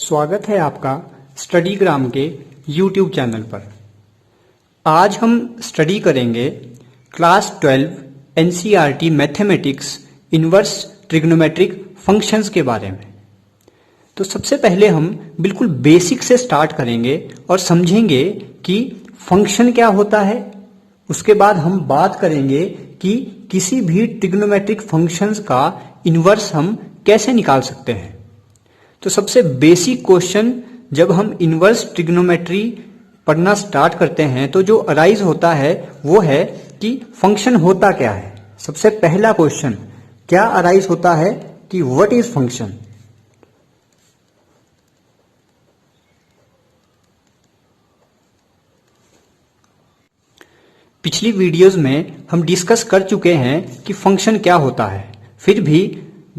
स्वागत है आपका स्टडीग्राम के YouTube चैनल पर। आज हम स्टडी करेंगे class 12 NCERT mathematics inverse trigonometric functions के बारे में। तो सबसे पहले हम बिल्कुल बेसिक से स्टार्ट करेंगे और समझेंगे कि फंक्शन क्या होता है। उसके बाद हम बात करेंगे कि किसी भी ट्रिग्नोमेट्रिक फंक्शंस का इनवर्स हम कैसे निकाल सकते हैं। तो सबसे बेसिक क्वेश्चन, जब हम इनवर्स ट्रिग्नोमेट्री पढ़ना स्टार्ट करते हैं तो जो अराइज होता है वो है कि फंक्शन होता क्या है। सबसे पहला क्वेश्चन क्या अराइज होता है कि व्हाट इज फंक्शन। पिछली वीडियोस में हम डिस्कस कर चुके हैं कि फंक्शन क्या होता है, फिर भी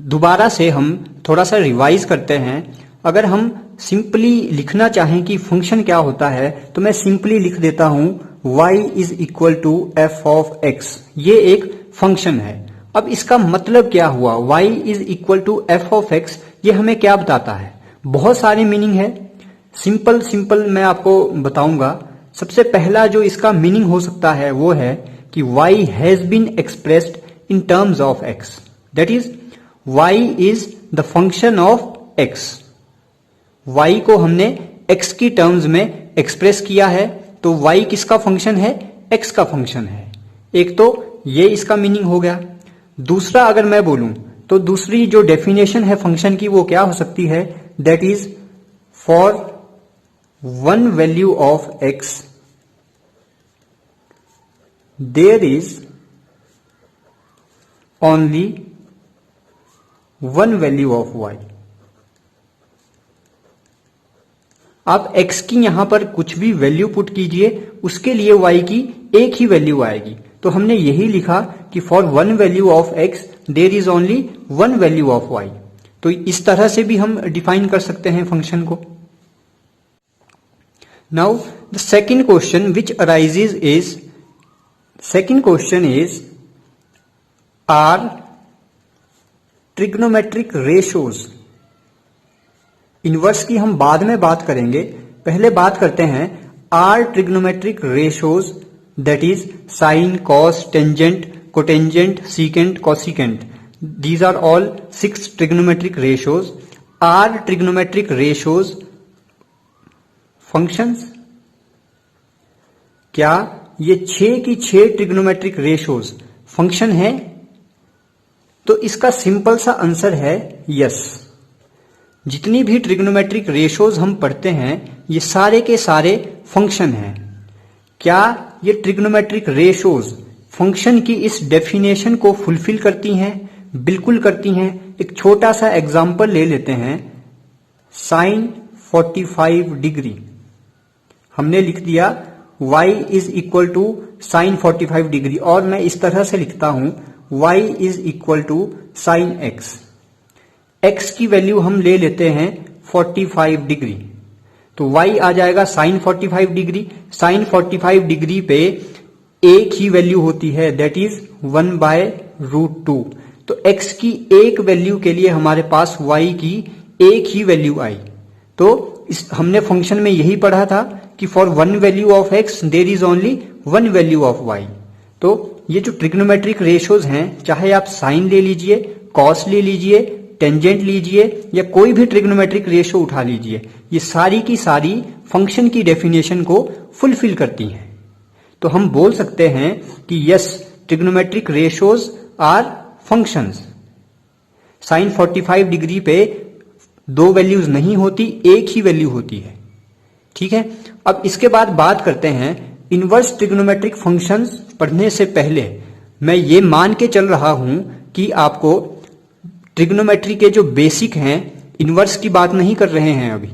दोबारा से हम थोड़ा सा रिवाइज करते हैं। अगर हम सिंपली लिखना चाहें कि फंक्शन क्या होता है तो मैं सिंपली लिख देता हूं y is equal to f of x. ये एक फंक्शन है। अब इसका मतलब क्या हुआ, y is equal to f of x, ये हमें क्या बताता है। बहुत सारे मीनिंग है, सिंपल मैं आपको बताऊंगा। सबसे पहला जो इसका मीनिंग हो सकता है वो है कि y has been expressed in terms of x, that is y is the function of x। y को हमने x की टर्म्स में एक्सप्रेस किया है, तो y किसका फंक्शन है, x का फंक्शन है। एक तो ये इसका मीनिंग हो गया। दूसरा अगर मैं बोलूं तो दूसरी जो डेफिनेशन है फंक्शन की वो क्या हो सकती है, that is for one value of x there is only one value of y। आप x की यहां पर कुछ भी वैल्यू पुट कीजिए, उसके लिए y की एक ही वैल्यू आएगी। तो हमने यही लिखा कि for one value of x there is only one value of y। तो इस तरह से भी हम डिफाइन कर सकते हैं फंक्शन को। Now the second question which arises is, second question is are trigonometric ratios. Inverse की हम बाद में बात करेंगे, पहले बात करते हैं are trigonometric ratios, that is sine, cos, tangent, cotangent, secant, cosecant. These are all 6 trigonometric ratios. Are trigonometric ratios functions. क्या ये 6 की 6 ट्रिग्नोमेट्रिक रेशोज फंक्शन है? तो इसका सिंपल सा आंसर है यस। जितनी भी ट्रिग्नोमेट्रिक रेशोज हम पढ़ते हैं ये सारे के सारे फंक्शन हैं। क्या ये ट्रिग्नोमेट्रिक रेशोज फंक्शन की इस डेफिनेशन को फुलफिल करती हैं? बिल्कुल करती हैं। एक छोटा सा एग्जांपल ले लेते हैं। साइन 45 डिग्री हमने लिख दिया y is equal to sine 45 degree, और मैं इस तरह से लिखता हूं y is equal to sine x। x की वैल्यू हम ले लेते हैं 45 डिग्री, तो y आ जाएगा साइन 45 डिग्री। साइन 45 डिग्री पे एक ही वैल्यू होती है, दैट इज 1/√2। तो x की एक वैल्यू के लिए हमारे पास y की एक ही वैल्यू आई। तो हमने फंक्शन में यही पढ़ा था कि for one value of x there is only one value of y। तो ये जो ट्रिग्नोमेट्रिक रेशोज हैं, चाहे आप साइन ले लीजिए, कॉस ले लीजिए, टेंजेंट लीजिए या कोई भी ट्रिग्नोमेट्रिक रेशो उठा लीजिए, ये सारी की सारी फंक्शन की डेफिनेशन को फुलफिल करती हैं। तो हम बोल सकते हैं कि yes, trigonometric ratios are functions. Sine 45 degree पे 2 वैल्यूज नहीं होती, एक ही वैल्यू होती है। ठीक है, अब इसके बाद बात करते हैं इनवर्स ट्रिग्नोमेट्रिक फंक्शंस। पढ़ने से पहले मैं ये मान के चल रहा हूं कि आपको ट्रिग्नोमेट्री के जो बेसिक हैं, इनवर्स की बात नहीं कर रहे हैं अभी,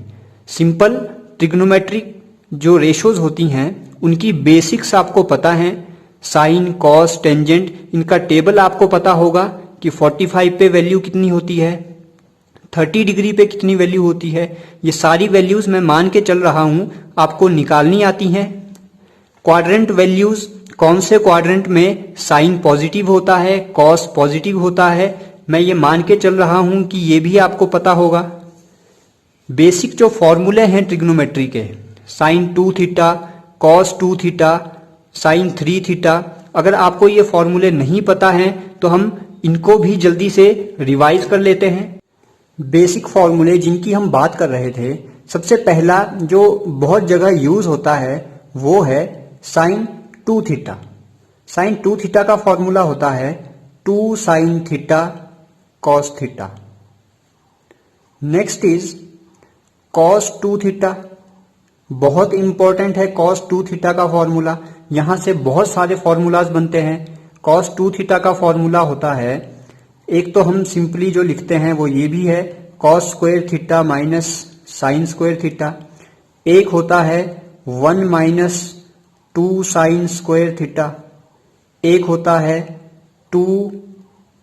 सिंपल ट्रिग्नोमेट्रिक जो रेशोज होती हैं उनकी बेसिक्स आपको पता है। साइन, कॉस, टेंजेंट, इनका टेबल आपको पता होगा कि 45 पे वैल्यू कितनी होती है, 30 डिग्री पे कितनी वैल्यू होती है। ये सारी वैल्यूज मैं मान के चल रहा हूं आपको निकालनी आती हैं। क्वाड्रेंट वैल्यूज, कौन से क्वाड्रेंट में साइन पॉजिटिव होता है, कॉस पॉजिटिव होता है, मैं ये मान के चल रहा हूं कि ये भी आपको पता होगा। बेसिक जो फॉर्मूले हैं ट्रिग्नोमेट्री के, sine 2 theta, cos 2 theta, sine 3 theta, अगर आपको ये फॉर्मूले नहीं पता हैं तो हम इनको भी जल्दी से रिवाइज कर लेते हैं। बेसिक फॉर्मूले जिनकी हम बात कर रहे थे, सबसे पहला जो बहुत जगह यूज होता है वो है साइन 2 थीटा। साइन 2 थीटा का फॉर्मूला होता है 2 sine theta cos theta. Next is cos 2 theta. बहुत इंपॉर्टेंट है कॉस 2 थीटा का फॉर्मूला, यहां से बहुत सारे फॉर्मूलाज बनते हैं। कॉस 2 थीटा का फॉर्मूला होता है, एक तो हम सिंपली जो लिखते हैं वो ये भी है, cos square theta minus sine square theta. एक होता है 1 माइनस 2 साइन स्क्वायर थीटा। एक होता है 2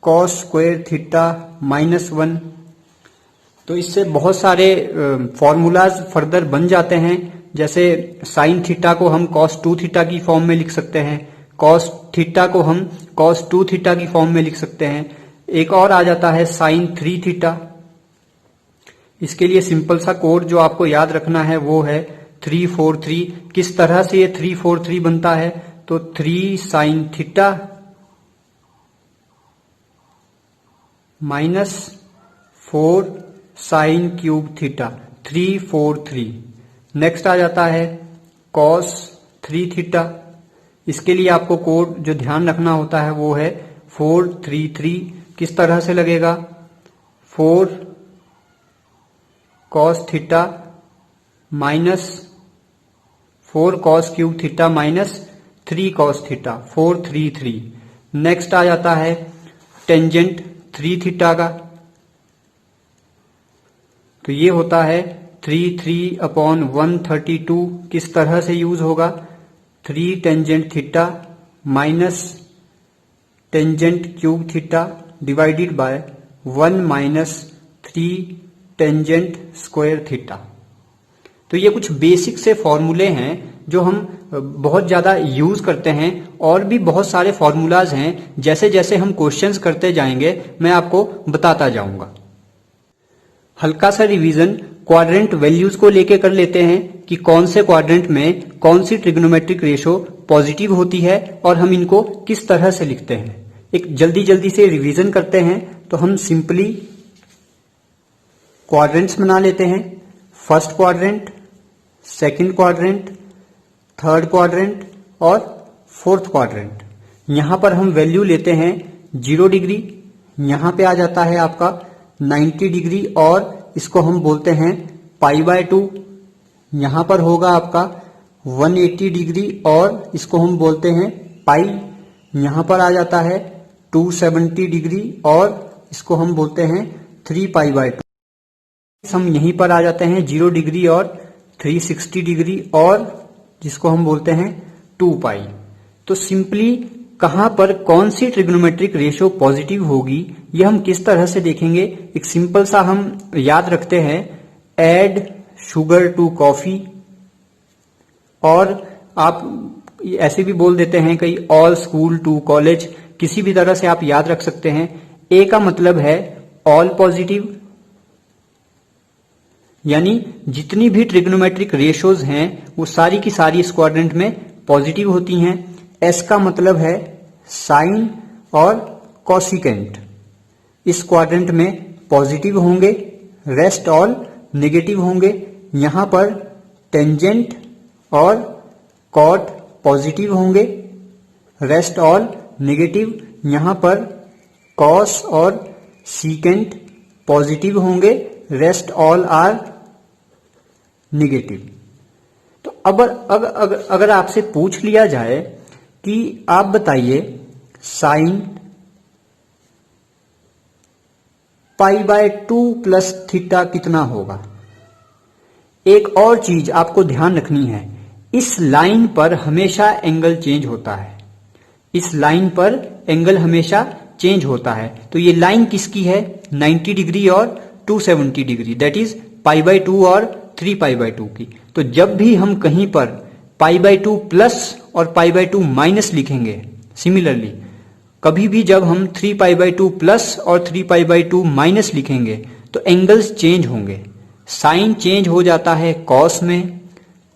कॉस स्क्वायर थीटा माइनस 1। तो इससे बहुत सारे फॉर्मूलाज फर्दर बन जाते हैं। जैसे साइन थीटा को हम कॉस 2 थीटा की फॉर्म में लिख सकते हैं, कॉस थीटा को हम कॉस 2 थीटा की फॉर्म में लिख सकते हैं। एक और आ जाता है साइन 3 थीटा। इसके लिए सिंपल सा कोड जो आपको याद रखना है वो है 343। किस तरह से ये 343 बनता है, तो 3 sine theta minus 4 sine cube theta, 343। Next आ जाता है कॉस 3 थीटा। इसके लिए आपको कोड जो ध्यान रखना होता है वो है 433। किस तरह से लगेगा, 4 cos theta minus 4 cos cube theta minus 3 cos theta, 433। Next आ जाता है टेंजेंट 3 थीटा का, तो ये होता है 3/132। किस तरह से यूज होगा, 3 tangent theta minus tangent cube theta divided by 1 minus 3 tangent square theta. तो ये कुछ बेसिक से फॉर्मूले हैं जो हम बहुत ज्यादा यूज करते हैं, और भी बहुत सारे फॉर्मूलाज हैं। जैसे जैसे हम क्वेश्चंस करते जाएंगे मैं आपको बताता जाऊंगा। हल्का सा रिवीजन क्वाड्रेंट वैल्यूज को लेके कर लेते हैं कि कौन से क्वाड्रेंट में कौन सी ट्रिग्नोमेट्रिक रेशो पॉजिटिव होती है और हम इनको किस तरह से लिखते हैं। एक जल्दी जल्दी से रिवीजन करते हैं तो हम सिंपली क्वाड्रेंट्स बना लेते हैं। First quadrant, second quadrant, third quadrant और फोर्थ क्वाड्रेंट। यहां पर हम वैल्यू लेते हैं 0 डिग्री, यहां पे आ जाता है आपका 90 डिग्री और इसको हम बोलते हैं π/2। यहां पर होगा आपका 180 डिग्री और इसको हम बोलते हैं पाई। यहां पर आ जाता है 270 डिग्री और इसको हम बोलते हैं 3π/2। हम यहीं पर आ जाते हैं 0 डिग्री और 360 डिग्री और जिसको हम बोलते हैं 2π। तो सिंपली कहां पर कौन सी ट्रिग्नोमेट्रिक रेशो पॉजिटिव होगी ये हम किस तरह से देखेंगे। एक सिंपल सा हम याद रखते हैं, ऐड शुगर टू कॉफी, और आप ऐसे भी बोल देते हैं कई ऑल स्कूल टू कॉलेज, किसी भी तरह से आप याद रख सकते हैं। ए का मतलब है ऑल पॉजिटिव, यानी जितनी भी ट्रिग्नोमेट्रिक रेशोज हैं वो सारी की सारी इस क्वाड्रेंट में पॉजिटिव होती हैं। एस का मतलब है साइन और कॉसिकेंट, इस क्वाड्रेंट में पॉजिटिव होंगे, रेस्ट ऑल नेगेटिव होंगे। यहां पर टेंजेंट और कॉट पॉजिटिव होंगे, रेस्ट ऑल नेगेटिव। यहां पर कॉस और सीकेंट पॉजिटिव होंगे, रेस्ट ऑल आर नेगेटिव। तो अगर आपसे पूछ लिया जाए कि आप बताइए साइन π/2 प्लस थीटा कितना होगा। एक और चीज आपको ध्यान रखनी है, इस लाइन पर हमेशा एंगल चेंज होता है, इस लाइन पर एंगल हमेशा चेंज होता है। तो ये लाइन किसकी है, 90 डिग्री और 270 डिग्री, दैट इज π/2 और 3π/2 की। तो जब भी हम कहीं पर π/2 प्लस और π/2 माइनस लिखेंगे, सिमिलरली कभी भी जब हम 3π/2 प्लस और 3π/2 माइनस लिखेंगे तो एंगल्स चेंज होंगे। साइन चेंज हो जाता है कॉस में,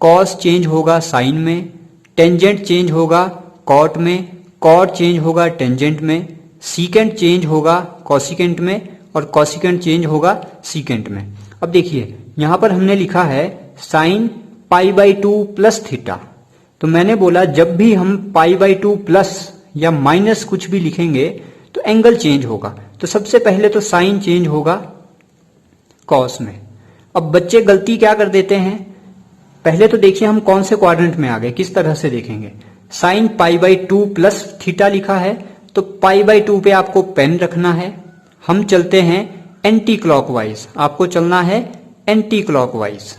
कॉस चेंज होगा साइन में, टेंजेंट चेंज होगा कॉट में, कॉट चेंज होगा टेंजेंट में, सीकेंट चेंज होगा कॉसिकेंट में, और कॉसिकेंट चेंज होगा सीकेंट में। अब देखिए यहां पर हमने लिखा है साइन π/2 प्लस थीटा। तो मैंने बोला जब भी हम π/2 प्लस या माइनस कुछ भी लिखेंगे तो एंगल चेंज होगा। तो सबसे पहले तो साइन चेंज होगा कॉस में। अब बच्चे गलती क्या कर देते हैं, पहले तो देखिए हम कौन से क्वाड्रेंट में आ गए, किस तरह से देखेंगे। साइन π/2 प्लस थीटा लिखा है तो π/2 पे आपको पेन रखना है। हम चलते हैं एंटी क्लॉकवाइज, आपको चलना है एंटी क्लॉकवाइज।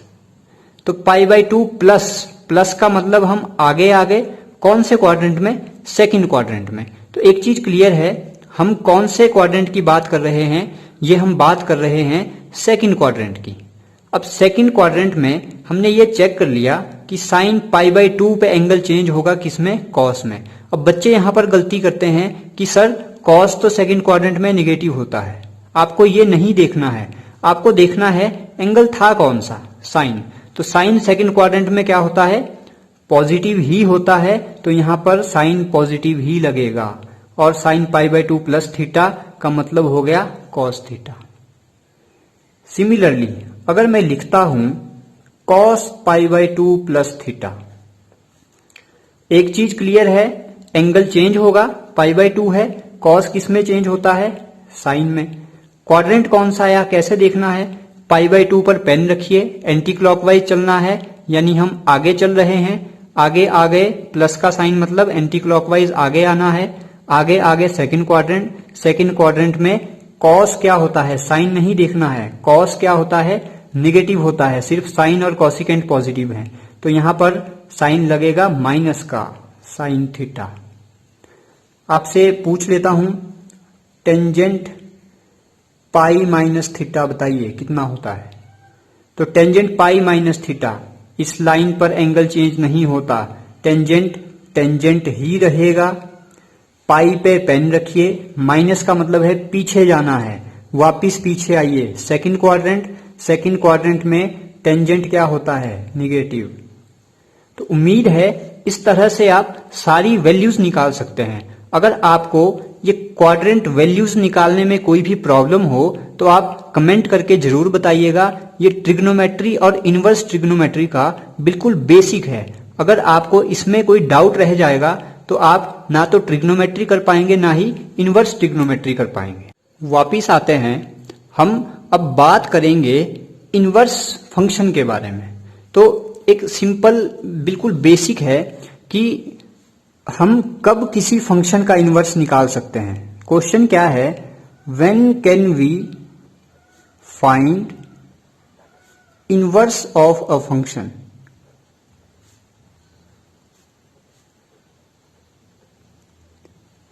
तो π/2 प्लस, प्लस का मतलब हम आगे आगे कौन से क्वाड्रेंट में, सेकंड क्वाड्रेंट में। तो एक चीज क्लियर है, हम कौन से क्वाड्रेंट की बात कर रहे हैं, ये हम बात कर रहे हैं सेकंड क्वाड्रेंट की। अब सेकंड क्वाड्रेंट में हमने ये चेक कर लिया कि साइन π/2 पे एंगल चेंज होगा किसमें, कॉस में। अब बच्चे यहां पर गलती करते हैं कि सर कॉस तो सेकंड क्वाड्रेंट में निगेटिव होता है। आपको ये नहीं देखना है, आपको देखना है एंगल था कौन सा, साइन। तो साइन सेकंड क्वाड्रेंट में क्या होता है, पॉजिटिव ही होता है, तो यहां पर साइन पॉजिटिव ही लगेगा। और साइन π/2 प्लस थीटा का मतलब हो गया कॉस थीटा। सिमिलरली अगर मैं लिखता हूं कॉस π/2 प्लस थीटा, एक चीज क्लियर है, एंगल चेंज होगा, π/2 है, कॉस किस में चेंज होता है, साइन में। क्वाड्रेंट कौन सा आया, कैसे देखना है, π/2 पर पेन रखिए, एंटी क्लॉकवाइज चलना है, यानी हम आगे चल रहे हैं, आगे आगे प्लस का साइन मतलब एंटी क्लॉकवाइज आगे आना है, आगे आगे सेकंड क्वाड्रेंट। सेकंड क्वाड्रेंट में कॉस क्या होता है, साइन नहीं देखना है, कॉस क्या होता है, निगेटिव होता है, सिर्फ साइन और कॉसिकेंट पॉजिटिव है। तो यहां पर साइन लगेगा माइनस का, साइन थीटा। आपसे पूछ लेता हूं टेंजेंट पाई माइनस थीटा बताइए कितना होता है। तो टेंजेंट पाई माइनस थीटा, इस लाइन पर एंगल चेंज नहीं होता, टेंजेंट टेंजेंट ही रहेगा। पाई पे पेन रखिए, माइनस का मतलब है पीछे जाना है, वापिस पीछे आइए, सेकंड क्वाड्रेंट। सेकंड क्वाड्रेंट में टेंजेंट क्या होता है, निगेटिव। तो उम्मीद है इस तरह से आप सारी वैल्यूज निकाल सकते हैं। अगर आपको ये क्वाड्रेंट वैल्यूज निकालने में कोई भी प्रॉब्लम हो तो आप कमेंट करके जरूर बताइएगा। ये ट्रिग्नोमेट्री और इनवर्स ट्रिग्नोमेट्री का बिल्कुल बेसिक है। अगर आपको इसमें कोई डाउट रह जाएगा तो आप ना तो ट्रिग्नोमेट्री कर पाएंगे ना ही इनवर्स ट्रिग्नोमेट्री कर पाएंगे। वापिस आते हैं, हम अब बात करेंगे इनवर्स फंक्शन के बारे में। तो एक सिंपल बिल्कुल बेसिक है कि हम कब किसी फंक्शन का इनवर्स निकाल सकते हैं। क्वेश्चन क्या है, when can we find inverse of a function.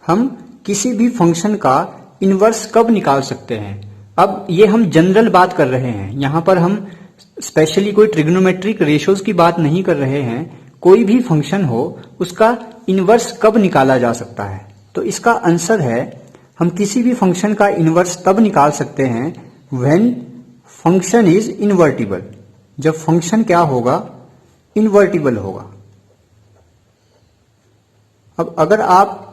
हम किसी भी फंक्शन का इनवर्स कब निकाल सकते हैं। अब ये हम जनरल बात कर रहे हैं, यहां पर हम स्पेशली कोई ट्रिग्नोमेट्रिक रेशियोज की बात नहीं कर रहे हैं। कोई भी फंक्शन हो उसका इनवर्स कब निकाला जा सकता है। तो इसका आंसर है, हम किसी भी फंक्शन का इनवर्स तब निकाल सकते हैं व्हेन फंक्शन इज इनवर्टिबल, जब फंक्शन क्या होगा, इनवर्टिबल होगा। अब अगर आप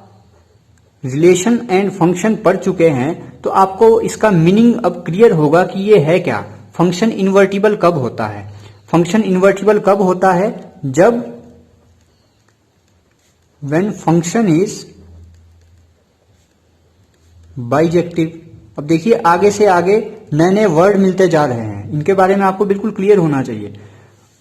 रिलेशन एंड फंक्शन पढ़ चुके हैं तो आपको इसका मीनिंग अब क्लियर होगा कि ये है क्या, फंक्शन इनवर्टिबल कब होता है। फंक्शन इनवर्टिबल कब होता है, जब व्हेन फंक्शन इज बाइजेक्टिव। अब देखिए आगे से आगे नए नए वर्ड मिलते जा रहे हैं, इनके बारे में आपको बिल्कुल क्लियर होना चाहिए।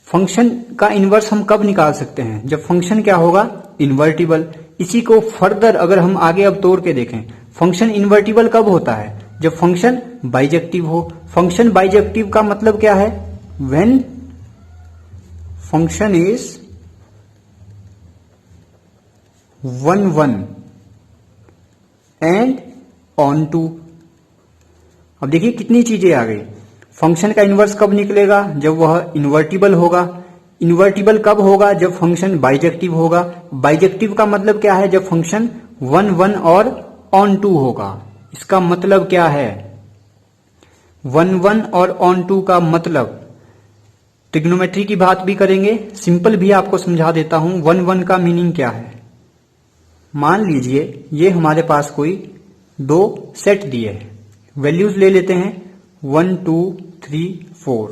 फंक्शन का इनवर्स हम कब निकाल सकते हैं, जब फंक्शन क्या होगा, इनवर्टिबल। इसी को फर्दर अगर हम आगे अब तोड़ के देखें, फंक्शन इनवर्टिबल कब होता है, जब फंक्शन बाइजेक्टिव हो। फंक्शन बाइजेक्टिव का मतलब क्या है, when function is 1 1 and onto. अब देखिए कितनी चीजें आ गई। फंक्शन का इनवर्स कब निकलेगा, जब वह इनवर्टिबल होगा। इनवर्टिबल कब होगा, जब फंक्शन बाइजेक्टिव होगा। बाइजेक्टिव का मतलब क्या है, जब फंक्शन 1 1 और ऑन टू होगा। इसका मतलब क्या है, 1 और ऑन टू का मतलब ट्रिग्नोमेट्री की बात भी करेंगे, सिंपल भी आपको समझा देता हूं। 1 का मीनिंग क्या है। मान लीजिए ये हमारे पास कोई दो सेट दिए हैं, वैल्यूज ले लेते हैं 1 2 3 4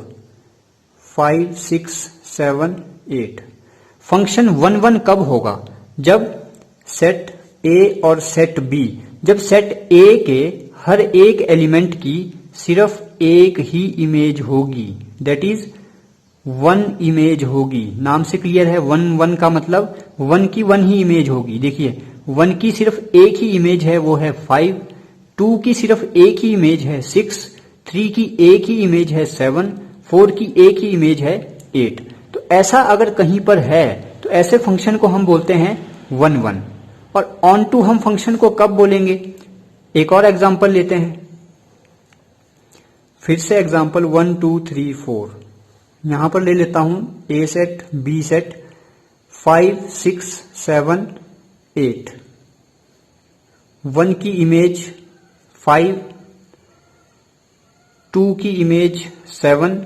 5 6 7 8। फंक्शन 1 कब होगा, जब सेट ए और सेट बी, जब सेट ए के हर एक एलिमेंट की सिर्फ एक ही इमेज होगी, दैट इज 1 इमेज होगी। नाम से क्लियर है, 1 का मतलब 1 की 1 ही इमेज होगी। देखिए 1 की सिर्फ एक ही इमेज है, वो है 5, 2 की सिर्फ एक ही इमेज है 6, 3 की एक ही इमेज है 7, 4 की एक ही इमेज है 8। तो ऐसा अगर कहीं पर है तो ऐसे फंक्शन को हम बोलते हैं 1 और ऑन टू हम फंक्शन को कब बोलेंगे। एक और एग्जांपल लेते हैं, फिर से एग्जांपल 1 2 3 4। यहां पर ले लेता हूं ए सेट बी सेट 5 6 7 8। 1 की इमेज 5, 2 की इमेज 7,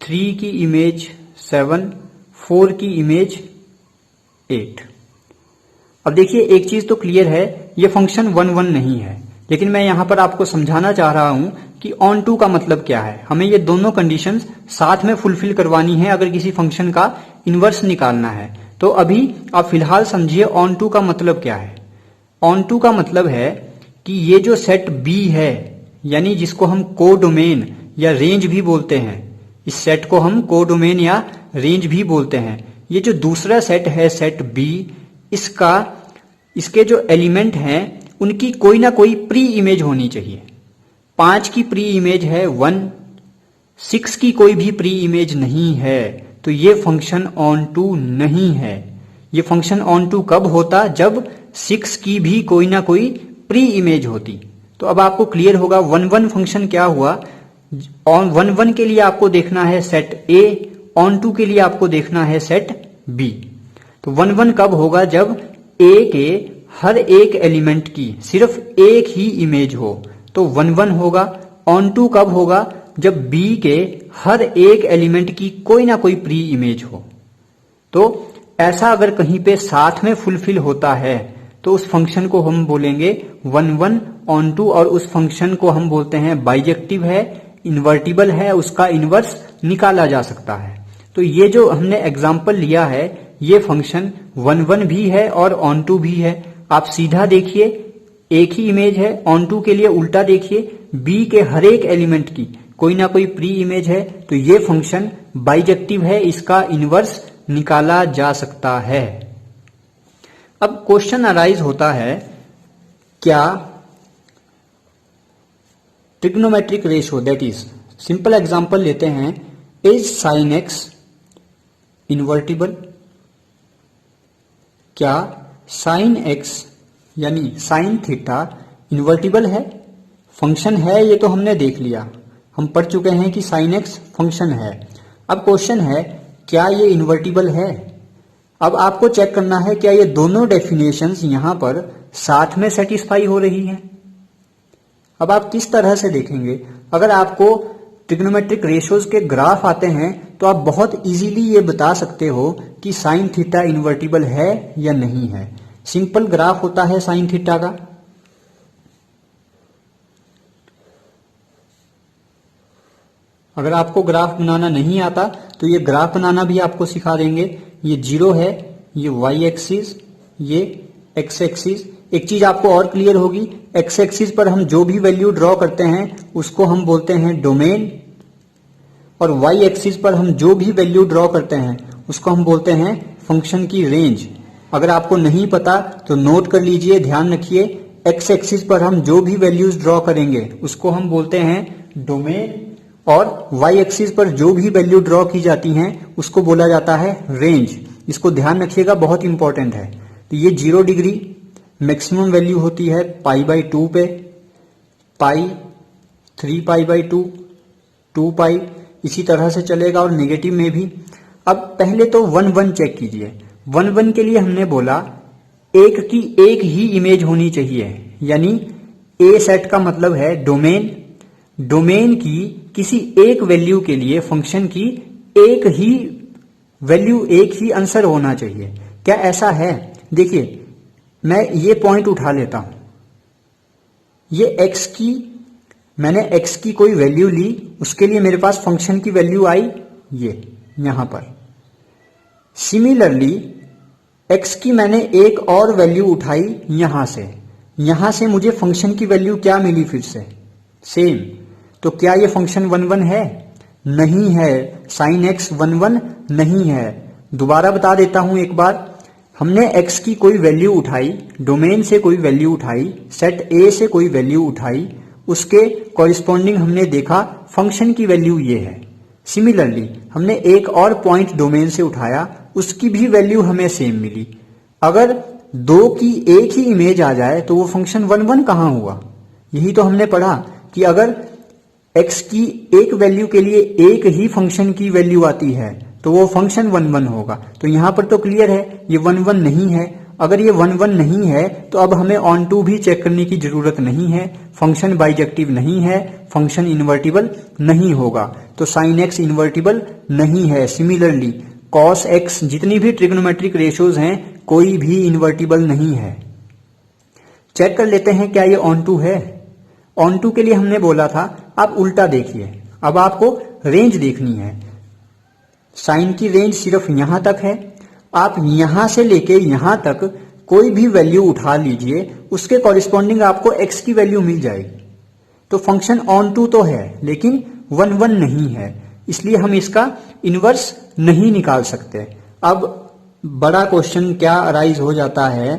3 की इमेज 7, 4 की इमेज 8। अब देखिए एक चीज तो क्लियर है, ये फंक्शन 1 नहीं है, लेकिन मैं यहां पर आपको समझाना चाह रहा हूं कि ऑन टू का मतलब क्या है। हमें ये दोनों कंडीशंस साथ में फुलफिल करवानी है अगर किसी फंक्शन का इनवर्स निकालना है। तो अभी आप फिलहाल समझिए ऑन टू का मतलब क्या है। ऑन टू का मतलब है कि ये जो सेट बी है, यानी जिसको हम कोडोमेन या रेंज भी बोलते हैं, इस सेट को हम कोडोमेन या रेंज भी बोलते हैं। ये जो दूसरा सेट है सेट बी, इसके जो एलिमेंट हैं उनकी कोई ना कोई प्री इमेज होनी चाहिए। 5 की प्री इमेज है 1, 6 की कोई भी प्री इमेज नहीं है, तो ये फंक्शन ऑन टू नहीं है। ये फंक्शन ऑन टू कब होता, जब 6 की भी कोई ना कोई प्री इमेज होती। तो अब आपको क्लियर होगा 1 फंक्शन क्या हुआ। ऑन 1 के लिए आपको देखना है सेट ए, ऑन टू के लिए आपको देखना है सेट बी। तो 1 कब होगा, जब ए के हर एक एलिमेंट की सिर्फ एक ही इमेज हो, तो 1 होगा। ऑन टू कब होगा, जब बी के हर एक एलिमेंट की कोई ना कोई प्री इमेज हो। तो ऐसा अगर कहीं पे साथ में फुलफिल होता है तो उस फंक्शन को हम बोलेंगे 1 ऑन टू, और उस फंक्शन को हम बोलते हैं बाइजेक्टिव है, इन्वर्टिबल है, उसका इनवर्स निकाला जा सकता है। तो ये जो हमने एग्जाम्पल लिया है, ये फंक्शन 1 भी है और ऑन टू भी है। आप सीधा देखिए, एक ही इमेज है। ऑन टू के लिए उल्टा देखिए, बी के हर एक एलिमेंट की कोई ना कोई प्री इमेज है, तो ये फंक्शन बाइजेक्टिव है, इसका इनवर्स निकाला जा सकता है। अब क्वेश्चन अराइज होता है, क्या trigonometric ratio, that is simple example लेते हैं, इज साइन एक्स इन्वर्टिबल। क्या साइन एक्स यानी साइन थीटा इन्वर्टिबल है, फंक्शन है, ये तो हमने देख लिया, हम पढ़ चुके हैं कि साइन एक्स फंक्शन है। अब क्वेश्चन है, क्या ये इन्वर्टिबल है। अब आपको चेक करना है क्या ये दोनों डेफिनेशंस यहां पर साथ में सेटिस्फाई हो रही हैं। अब आप किस तरह से देखेंगे, अगर आपको ट्रिग्नोमेट्रिक रेशियोज के ग्राफ आते हैं तो आप बहुत इजीली ये बता सकते हो कि साइन थीटा इन्वर्टिबल है या नहीं है। सिंपल ग्राफ होता है साइन थीटा का, अगर आपको ग्राफ बनाना नहीं आता तो ये ग्राफ बनाना भी आपको सिखा देंगे। ये 0 है, ये y एक्सिस, ये x एक्सिस। एक चीज आपको और क्लियर होगी, x एक्सिस पर हम जो भी वैल्यू ड्रॉ करते हैं उसको हम बोलते हैं डोमेन, और y एक्सिस पर हम जो भी वैल्यू ड्रॉ करते हैं उसको हम बोलते हैं फंक्शन की रेंज। अगर आपको नहीं पता तो नोट कर लीजिए, ध्यान रखिए, x एक्सिस पर हम जो भी वैल्यूज ड्रॉ करेंगे उसको हम बोलते हैं डोमेन, और y एक्सिस पर जो भी वैल्यू ड्रॉ की जाती हैं उसको बोला जाता है रेंज। इसको ध्यान रखिएगा, बहुत इंपॉर्टेंट है। तो ये 0 डिग्री मैक्सिमम वैल्यू होती है π/2 पे, पाई, 3π/2, 2π, इसी तरह से चलेगा, और नेगेटिव में भी। अब पहले तो 1 चेक कीजिए। 1 के लिए हमने बोला एक की एक ही इमेज होनी चाहिए, यानी ए सेट का मतलब है डोमेन, डोमेन की किसी एक वैल्यू के लिए फंक्शन की एक ही वैल्यू, एक ही आंसर होना चाहिए। क्या ऐसा है? देखिए मैं ये पॉइंट उठा लेता हूं, ये x की, मैंने x की कोई वैल्यू ली, उसके लिए मेरे पास फंक्शन की वैल्यू आई ये यहां पर। सिमिलरली x की मैंने एक और वैल्यू उठाई यहां से मुझे फंक्शन की वैल्यू क्या मिली? फिर से सेम। तो क्या ये फंक्शन 1 1 है? नहीं है। sin x 1 1 नहीं है। दोबारा बता देता हूं एक बार, हमने x की कोई वैल्यू उठाई, डोमेन से कोई वैल्यू उठाई, सेट A से कोई वैल्यू उठाई, उसके कॉरिस्पॉन्डिंग हमने देखा फंक्शन की वैल्यू ये है। सिमिलरली हमने एक और पॉइंट डोमेन से उठाया, उसकी भी वैल्यू हमें सेम मिली। अगर दो की एक ही इमेज आ जाए तो वो फंक्शन 1 1 कहां हुआ? यही तो हमने पढ़ा कि अगर x की एक वैल्यू के लिए एक ही फंक्शन की वैल्यू आती है तो वो फंक्शन 1 1 होगा। तो यहां पर तो क्लियर है ये 1 1 नहीं है। अगर ये 1 1 नहीं है तो अब हमें ऑन टू भी चेक करने की जरूरत नहीं है। फंक्शन बाइजेक्टिव नहीं है, फंक्शन इन्वर्टिबल नहीं होगा, तो साइन एक्स इन्वर्टिबल नहीं है। सिमिलरली कॉस एक्स, जितनी भी ट्रिग्नोमेट्रिक रेशियोज हैं कोई भी इन्वर्टिबल नहीं है। चेक कर लेते हैं क्या ये ऑन टू है। ऑन टू के लिए हमने बोला था आप उल्टा देखिए, अब आपको रेंज देखनी है। साइन की रेंज सिर्फ यहां तक है, आप यहां से लेके यहां तक कोई भी वैल्यू उठा लीजिए, उसके कॉरिस्पॉन्डिंग आपको x की वैल्यू मिल जाएगी। तो फंक्शन ऑन टू तो है लेकिन 1 1 नहीं है, इसलिए हम इसका इनवर्स नहीं निकाल सकते। अब बड़ा क्वेश्चन क्या अराइज हो जाता है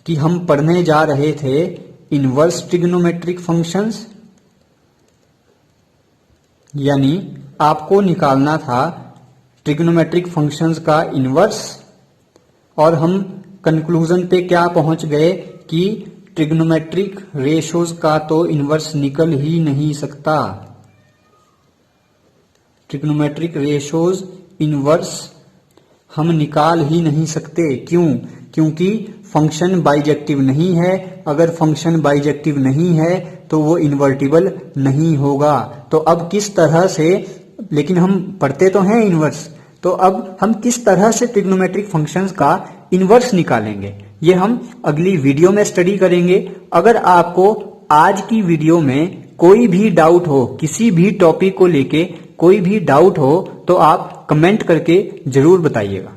कि हम पढ़ने जा रहे थे इनवर्स ट्रिग्नोमेट्रिक फंक्शंस, यानी आपको निकालना था ट्रिग्नोमेट्रिक फंक्शंस का इनवर्स, और हम कंक्लूजन पे क्या पहुंच गए कि ट्रिग्नोमेट्रिक रेशियोज का तो इनवर्स निकल ही नहीं सकता। ट्रिग्नोमेट्रिक रेशियोज इनवर्स हम निकाल ही नहीं सकते। क्यों? क्योंकि फंक्शन बाइजेक्टिव नहीं है। अगर फंक्शन बाइजेक्टिव नहीं है तो वो इन्वर्टिबल नहीं होगा। तो अब किस तरह से, लेकिन हम पढ़ते तो हैं इनवर्स, तो अब हम किस तरह से ट्रिग्नोमेट्रिक फंक्शंस का इनवर्स निकालेंगे ये हम अगली वीडियो में स्टडी करेंगे। अगर आपको आज की वीडियो में कोई भी डाउट हो, किसी भी टॉपिक को लेके कोई भी डाउट हो, तो आप कमेंट करके जरूर बताइएगा।